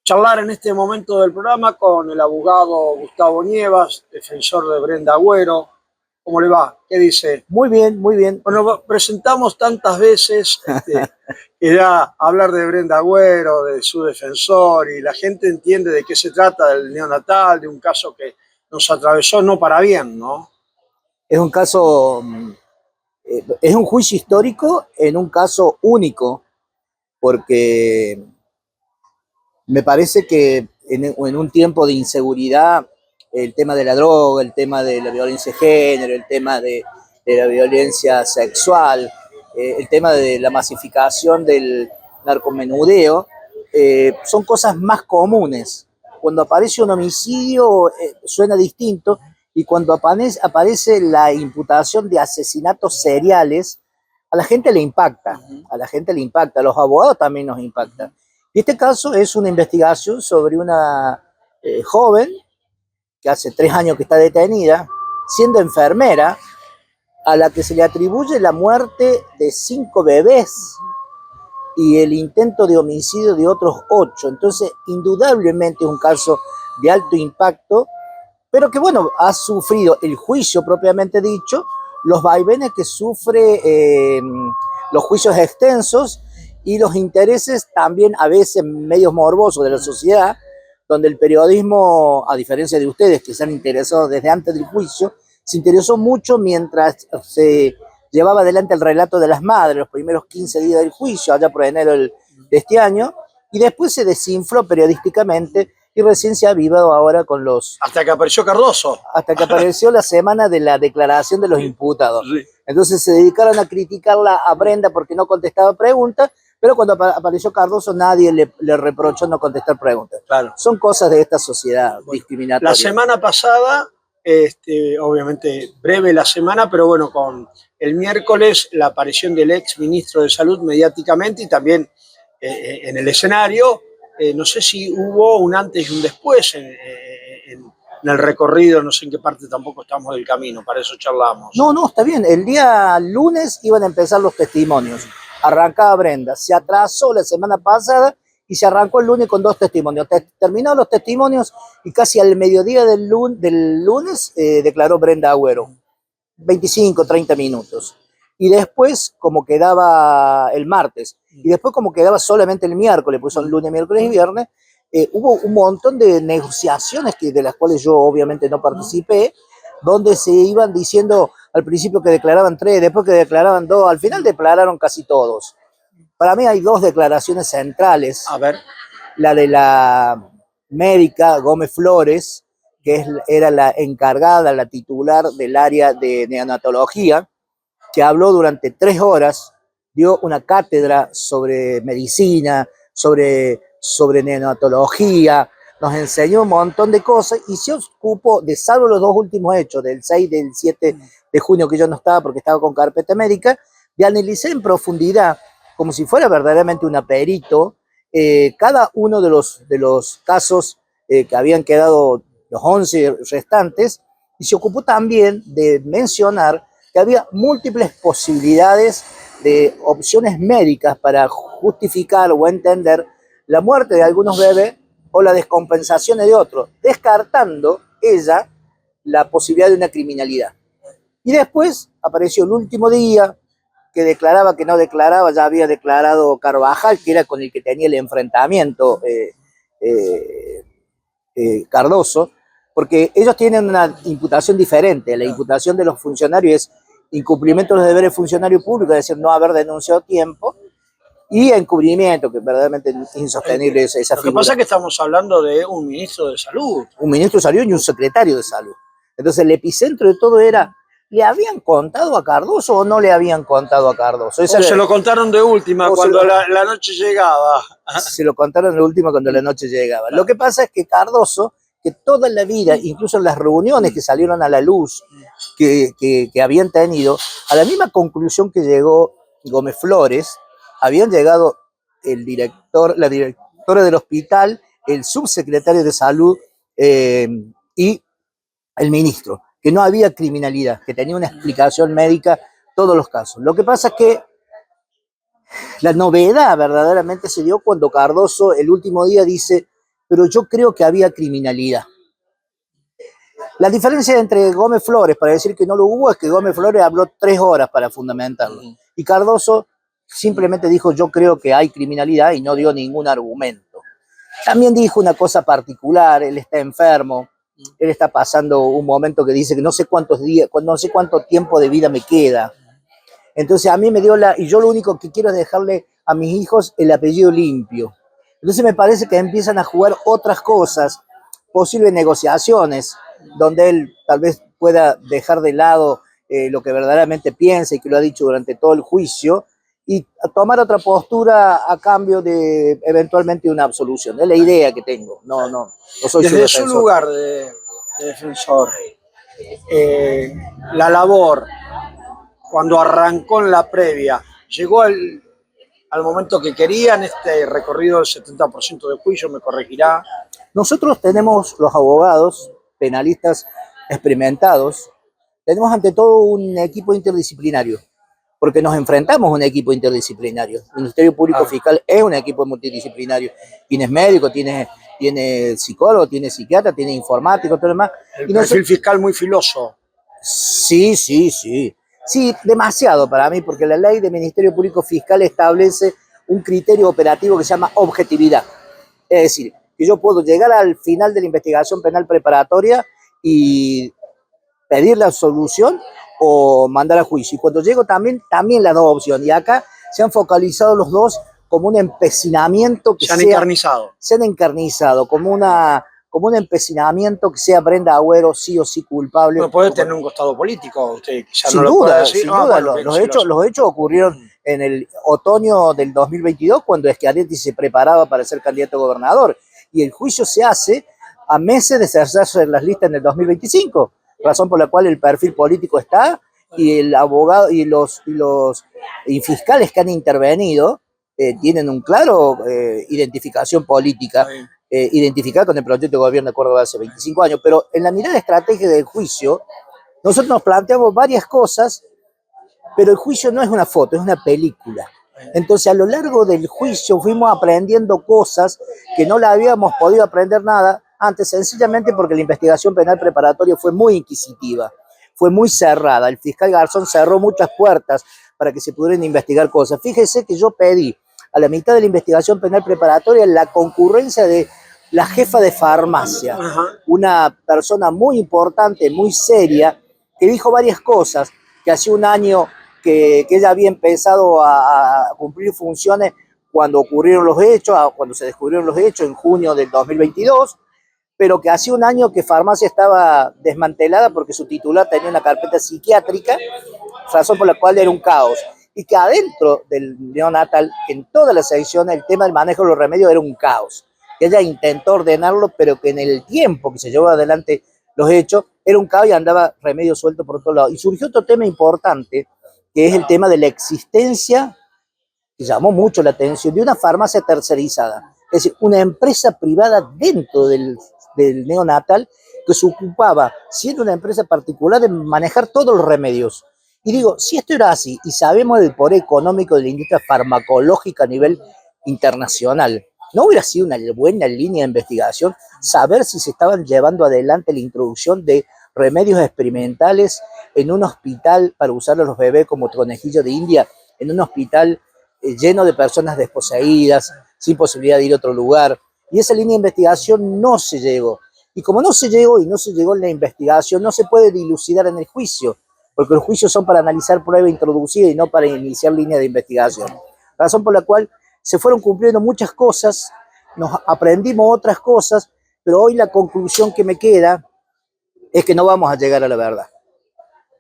charlar en este momento del programa con el abogado Gustavo Nievas, defensor de Brenda Agüero. ¿Cómo le va? ¿Qué dice? Muy bien, muy bien. Bueno, presentamos tantas veces que ya hablar de Brenda Agüero, de su defensor, y la gente entiende de qué se trata del neonatal, de un caso que nos atravesó no para bien, ¿no? Es un caso, es un juicio histórico en un caso único, porque me parece que en un tiempo de inseguridad, el tema de la droga, el tema de la violencia de género, el tema de la violencia sexual, el tema de la masificación del narcomenudeo, son cosas más comunes. Cuando aparece un homicidio suena distinto, y cuando aparece la imputación de asesinatos seriales, a la gente le impacta, a la gente le impacta, a los abogados también nos impacta. Y este caso es una investigación sobre una joven que hace 3 años que está detenida, siendo enfermera, a la que se le atribuye la muerte de 5 bebés y el intento de homicidio de otros 8. Entonces, indudablemente es un caso de alto impacto, pero que, bueno, ha sufrido el juicio propiamente dicho, los vaivenes que sufre los juicios extensos y los intereses también a veces medios morbosos de la sociedad, donde el periodismo, a diferencia de ustedes que se han interesado desde antes del juicio, se interesó mucho mientras se llevaba adelante el relato de las madres, los primeros 15 días del juicio, allá por enero de este año, y después se desinfló periodísticamente y recién se ha avivado ahora con los... Hasta que apareció Cardoso. Hasta que apareció la semana de la declaración de los imputados. Sí. Entonces se dedicaron a criticarla a Brenda porque no contestaba preguntas, pero cuando apareció Cardoso nadie le reprochó no contestar preguntas. Claro. Son cosas de esta sociedad discriminatoria. La semana pasada, obviamente breve la semana, pero bueno, con el miércoles la aparición del ex ministro de Salud mediáticamente y también en el escenario. No sé si hubo un antes y un después en el recorrido, no sé en qué parte tampoco estamos del camino, para eso charlamos. No, está bien. El día lunes iban a empezar los testimonios. Arrancaba Brenda. Se atrasó la semana pasada y se arrancó el lunes con 2 testimonios. Terminaron los testimonios y casi al mediodía del lunes declaró Brenda Agüero. 25, 30 minutos. Y después, como quedaba el martes, y después como quedaba solamente el miércoles, pues son lunes, miércoles y viernes, hubo un montón de negociaciones de las cuales yo obviamente no participé, donde se iban diciendo al principio que declaraban 3, después que declaraban 2, al final declararon casi todos. Para mí hay 2 declaraciones centrales. A ver. La de la médica Gómez Flores, que era la encargada, la titular del área de neonatología, que habló durante 3 horas, dio una cátedra sobre medicina, sobre neonatología, nos enseñó un montón de cosas y se ocupó, de salvo los 2 últimos hechos, del 6 y del 7 de junio, que yo no estaba porque estaba con carpeta médica, de analizar en profundidad, como si fuera verdaderamente una perito, cada uno de los casos que habían quedado, los 11 restantes, y se ocupó también de mencionar que había múltiples posibilidades de opciones médicas para justificar o entender la muerte de algunos bebés o la descompensación de otros, descartando ella la posibilidad de una criminalidad. Y después apareció el último día, que declaraba que no declaraba, ya había declarado Carvajal, que era con el que tenía el enfrentamiento Cardoso, porque ellos tienen una imputación diferente. La imputación de los funcionarios es incumplimiento de los deberes de funcionario público, es decir, no haber denunciado a tiempo, y encubrimiento, que verdaderamente es insostenible esa figura. Lo que pasa es que estamos hablando de un ministro de Salud. Un ministro de Salud y un secretario de Salud. Entonces el epicentro de todo era, ¿le habían contado a Cardoso o no le habían contado a Cardoso? O se lo contaron de última cuando la noche llegaba. Se lo contaron de última cuando la noche llegaba. Lo que pasa es que Cardoso, que toda la vida, incluso en las reuniones que salieron a la luz que habían tenido, a la misma conclusión que llegó Gómez Flores, habían llegado la directora del hospital, el subsecretario de Salud y el ministro, que no había criminalidad, que tenía una explicación médica todos los casos. Lo que pasa es que la novedad verdaderamente se dio cuando Cardoso el último día dice pero yo creo que había criminalidad. La diferencia entre Gómez Flores para decir que no lo hubo es que Gómez Flores habló 3 horas para fundamentarlo. Y Cardoso simplemente dijo yo creo que hay criminalidad y no dio ningún argumento. También dijo una cosa particular, él está enfermo, él está pasando un momento que dice que no sé cuántos días, no sé cuánto tiempo de vida me queda. Entonces a mí me dio y yo lo único que quiero es dejarle a mis hijos el apellido limpio. Entonces me parece que empiezan a jugar otras cosas, posibles negociaciones, donde él tal vez pueda dejar de lado lo que verdaderamente piensa y que lo ha dicho durante todo el juicio, y tomar otra postura a cambio de eventualmente una absolución. Es la idea que tengo, no soy su defensor. Desde su lugar de defensor, la labor, cuando arrancó en la previa, llegó al momento que querían, este recorrido del 70% del juicio, me corregirá. Nosotros tenemos los abogados, penalistas experimentados, tenemos ante todo un equipo interdisciplinario, porque nos enfrentamos a un equipo interdisciplinario. El Ministerio Público Fiscal es un equipo multidisciplinario. Tienes médico, tiene psicólogo, tiene psiquiatra, tiene informático, todo lo demás. El perfil fiscal muy filoso. Sí. Sí, demasiado para mí, porque la ley del Ministerio Público Fiscal establece un criterio operativo que se llama objetividad. Es decir, que yo puedo llegar al final de la investigación penal preparatoria y pedir la absolución o mandar a juicio. Y cuando llego también las dos opciones. Y acá se han focalizado los dos como un empecinamiento que se han encarnizado, como un empecinamiento que sea Brenda Agüero sí o sí culpable. No puede tener un costado político, usted ya sin no duda, lo puede decir. Sin duda. Los hechos ocurrieron en el otoño del 2022 cuando Schiaretti se preparaba para ser candidato a gobernador, y el juicio se hace a meses de cerrarse en las listas en el 2025, razón por la cual el perfil político está, y el abogado y los fiscales que han intervenido tienen un claro identificación política, identificada con el proyecto de gobierno de Córdoba hace 25 años, pero en la mirada estratégica del juicio, nosotros nos planteamos varias cosas, pero el juicio no es una foto, es una película. Entonces, a lo largo del juicio fuimos aprendiendo cosas que no la habíamos podido aprender nada antes, sencillamente porque la investigación penal preparatoria fue muy inquisitiva, fue muy cerrada. El fiscal Garzón cerró muchas puertas para que se pudieran investigar cosas. Fíjese que yo pedí a la mitad de la investigación penal preparatoria la concurrencia de la jefa de farmacia, una persona muy importante, muy seria, que dijo varias cosas, que hace un año que ella había empezado a cumplir funciones cuando ocurrieron los hechos, cuando se descubrieron los hechos en junio del 2022, pero que hace un año que farmacia estaba desmantelada porque su titular tenía una carpeta psiquiátrica, razón por la cual era un caos. Y que adentro del neonatal, en todas las secciones, el tema del manejo de los remedios era un caos. Que ella intentó ordenarlo, pero que en el tiempo que se llevó adelante los hechos, era un caos y andaba remedio suelto por todos lados. Y surgió otro tema importante, que es el tema de la existencia, que llamó mucho la atención, de una farmacia tercerizada. Es decir, una empresa privada dentro del neonatal que se ocupaba, siendo una empresa particular, de manejar todos los remedios. Y digo, si esto era así, y sabemos del poder económico de la industria farmacológica a nivel internacional, ¿no hubiera sido una buena línea de investigación saber si se estaban llevando adelante la introducción de remedios experimentales en un hospital para usar a los bebés como conejillos de India, en un hospital lleno de personas desposeídas, sin posibilidad de ir a otro lugar? Y esa línea de investigación no se llegó. Y como no se llegó en la investigación, no se puede dilucidar en el juicio, porque los juicios son para analizar prueba introducida y no para iniciar línea de investigación. Razón por la cual se fueron cumpliendo muchas cosas, nos aprendimos otras cosas, pero hoy la conclusión que me queda es que no vamos a llegar a la verdad.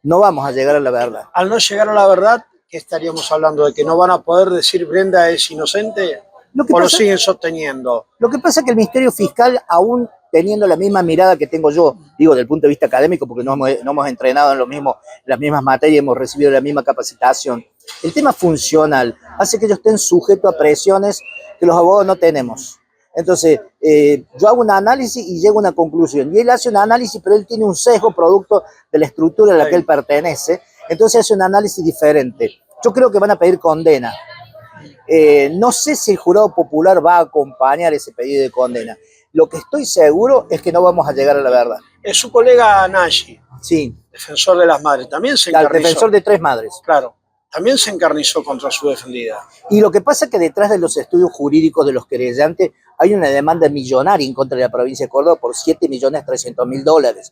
No vamos a llegar a la verdad. Al no llegar a la verdad, ¿qué estaríamos hablando? ¿De que no van a poder decir Brenda es inocente? ¿O lo siguen sosteniendo? Lo que pasa es que el Ministerio Fiscal, aún teniendo la misma mirada que tengo yo, digo, desde el punto de vista académico, porque no hemos entrenado en las mismas materias, hemos recibido la misma capacitación, el tema funcional hace que ellos estén sujetos a presiones que los abogados no tenemos. Entonces, yo hago un análisis y llego a una conclusión. Y él hace un análisis, pero él tiene un sesgo producto de la estructura a la que él pertenece. Entonces hace un análisis diferente. Yo creo que van a pedir condena. No sé si el jurado popular va a acompañar ese pedido de condena. Lo que estoy seguro es que no vamos a llegar a la verdad. Es su colega Nagy, Sí, defensor de las madres, también se el encarnizó. defensor de 3 madres. Claro, también se encarnizó contra su defendida. Y lo que pasa es que detrás de los estudios jurídicos de los querellantes hay una demanda millonaria en contra de la provincia de Córdoba por $7.300.000.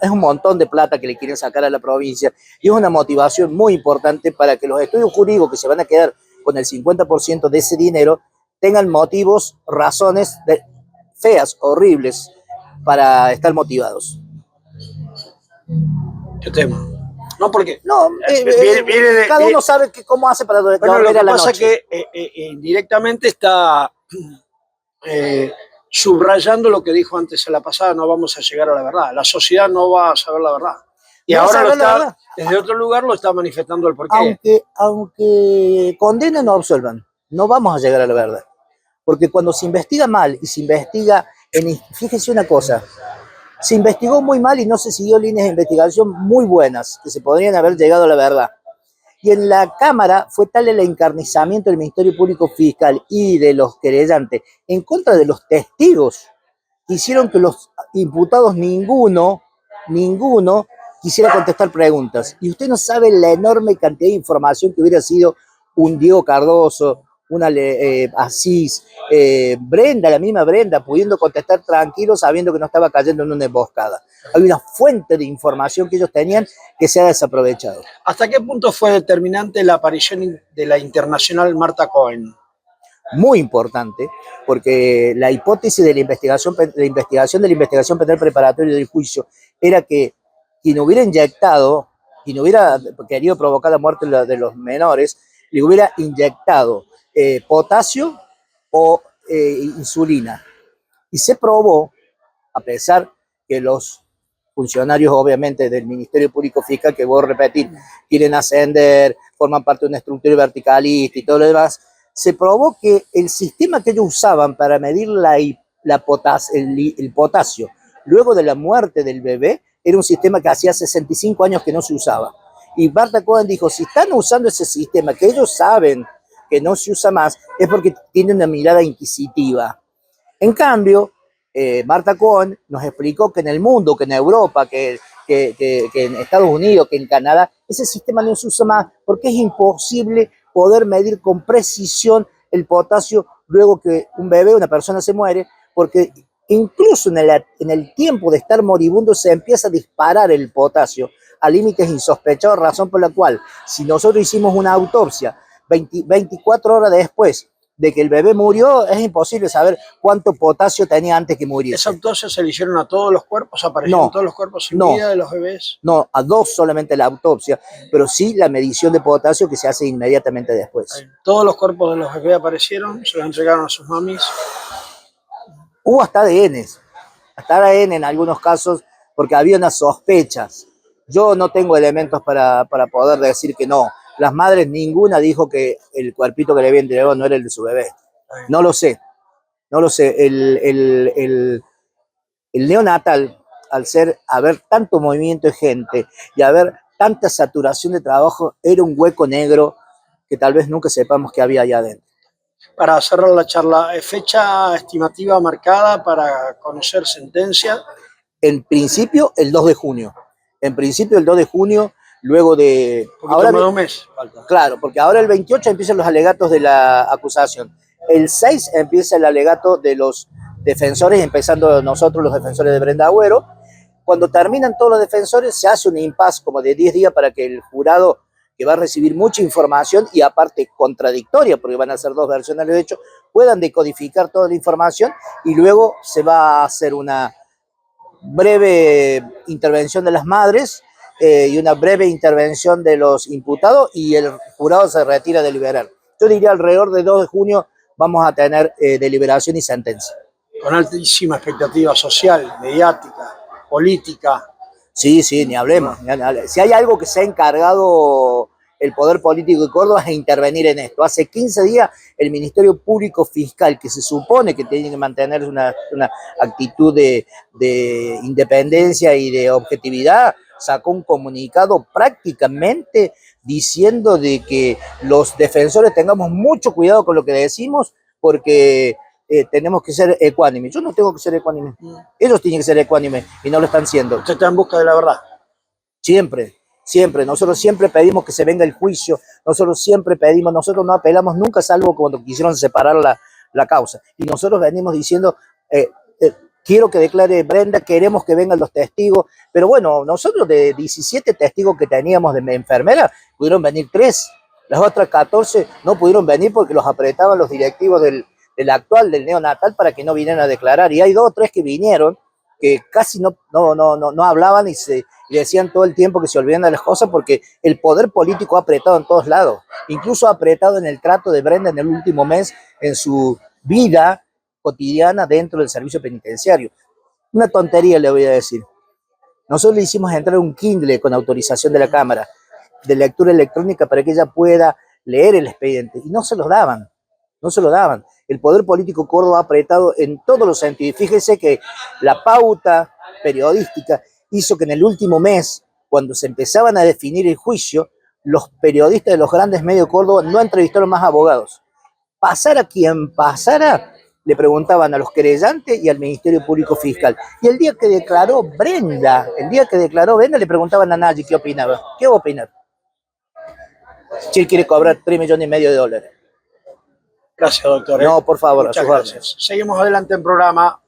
Es un montón de plata que le quieren sacar a la provincia y es una motivación muy importante para que los estudios jurídicos que se van a quedar con el 50% de ese dinero tengan motivos, razones feas, horribles para estar motivados. ¿Qué tema? No, porque No, cada uno sabe cómo hace para dormir bueno, lo que a la pasa noche. es que indirectamente está subrayando lo que dijo antes en la pasada: no vamos a llegar a la verdad. La sociedad no va a saber la verdad. Y No ahora verdad. Desde otro lugar lo está manifestando el porqué. Aunque condenen o absuelvan, no vamos a llegar a la verdad. Porque cuando se investiga mal y se investiga, fíjese una cosa, se investigó muy mal y no se siguió líneas de investigación muy buenas, que se podrían haber llegado a la verdad. Y en la Cámara fue tal el encarnizamiento del Ministerio Público Fiscal y de los querellantes en contra de los testigos, que hicieron que los imputados ninguno quisiera contestar preguntas. Y usted no sabe la enorme cantidad de información que hubiera sido un Diego Cardoso, una Asís, Brenda, la misma Brenda, pudiendo contestar tranquilo sabiendo que no estaba cayendo en una emboscada. Hay una fuente de información que ellos tenían que se ha desaprovechado. ¿Hasta qué punto fue determinante la aparición de la internacional Marta Cohen? Muy importante, porque la hipótesis de la investigación penal preparatoria del juicio era que quien hubiera querido provocar la muerte de los menores, le hubiera inyectado potasio o insulina. Y se probó, a pesar que los funcionarios, obviamente, del Ministerio Público Fiscal, que voy a repetir, quieren ascender, forman parte de una estructura verticalista y todo lo demás, se probó que el sistema que ellos usaban para medir el potasio luego de la muerte del bebé era un sistema que hacía 65 años que no se usaba. Y Marta Cohen dijo, si están usando ese sistema que ellos saben que no se usa más, es porque tiene una mirada inquisitiva. En cambio, Marta Cohen nos explicó que en el mundo, que en Europa, que en Estados Unidos, que en Canadá, ese sistema no se usa más porque es imposible poder medir con precisión el potasio luego que un bebé, una persona se muere, porque incluso en el tiempo de estar moribundo se empieza a disparar el potasio a límites insospechados, razón por la cual si nosotros hicimos una autopsia 24 horas después de que el bebé murió, es imposible saber cuánto potasio tenía antes que muriera. ¿Esa autopsia se le hicieron a todos los cuerpos? ¿Aparecieron todos los cuerpos sin vida de los bebés? No, a 2 solamente la autopsia, pero sí la medición de potasio que se hace inmediatamente después. ¿Todos los cuerpos de los bebés aparecieron? ¿Se los entregaron a sus mamis? Hubo hasta ADN en algunos casos, porque había unas sospechas. Yo no tengo elementos para poder decir que no. Las madres, ninguna dijo que el cuerpito que le había entregado no era el de su bebé. No lo sé. El neonatal, al haber tanto movimiento de gente y haber tanta saturación de trabajo, era un hueco negro que tal vez nunca sepamos que había allá adentro. Para cerrar la charla, ¿fecha estimativa marcada para conocer sentencia? En principio, el 2 de junio. Luego de... Ahora un mes falta. Claro, porque ahora el 28 empiezan los alegatos de la acusación. El 6 empieza el alegato de los defensores, empezando nosotros los defensores de Brenda Agüero. Cuando terminan todos los defensores, se hace un impasse como de 10 días para que el jurado, que va a recibir mucha información y aparte contradictoria, porque van a ser 2 versiones de hecho, puedan decodificar toda la información y luego se va a hacer una breve intervención de las madres y una breve intervención de los imputados y el jurado se retira a deliberar. Yo diría alrededor de 2 de junio vamos a tener deliberación y sentencia. Con altísima expectativa social, mediática, política. Sí, ni hablemos. Si hay algo que se ha encargado el Poder Político de Córdoba es intervenir en esto. Hace 15 días el Ministerio Público Fiscal, que se supone que tiene que mantener una actitud de independencia y de objetividad, sacó un comunicado prácticamente diciendo de que los defensores tengamos mucho cuidado con lo que decimos porque tenemos que ser ecuánimes. Yo no tengo que ser ecuánime. Ellos tienen que ser ecuánimes y no lo están siendo. Usted está en busca de la verdad. Siempre, siempre. Nosotros siempre pedimos que se venga el juicio. Nosotros siempre pedimos, nosotros no apelamos nunca, salvo cuando quisieron separar la causa. Y nosotros venimos diciendo, quiero que declare Brenda, queremos que vengan los testigos. Pero bueno, nosotros de 17 testigos que teníamos de enfermera, pudieron venir 3. Las otras 14 no pudieron venir porque los apretaban los directivos del actual, del neonatal, para que no vinieran a declarar. Y hay 2 o 3 que vinieron, que casi no hablaban y decían todo el tiempo que se olvidan de las cosas porque el poder político ha apretado en todos lados. Incluso ha apretado en el trato de Brenda en el último mes, en su vida cotidiana dentro del servicio penitenciario. Una tontería le voy a decir. Nosotros le hicimos entrar un Kindle con autorización de la Cámara de lectura electrónica para que ella pueda leer el expediente y no se los daban, no se lo daban. El poder político Córdoba ha apretado en todos los sentidos. Fíjese que la pauta periodística hizo que en el último mes, cuando se empezaban a definir el juicio, los periodistas de los grandes medios de Córdoba no entrevistaron más abogados. Pasara quien pasara, le preguntaban a los querellantes y al Ministerio Público Fiscal. Y el día que declaró Brenda, le preguntaban a Nayi qué opinaba. ¿Qué va a opinar? Si él quiere cobrar $3,5 millones. Gracias, doctor. No, por favor. Muchas gracias. Seguimos adelante en programa.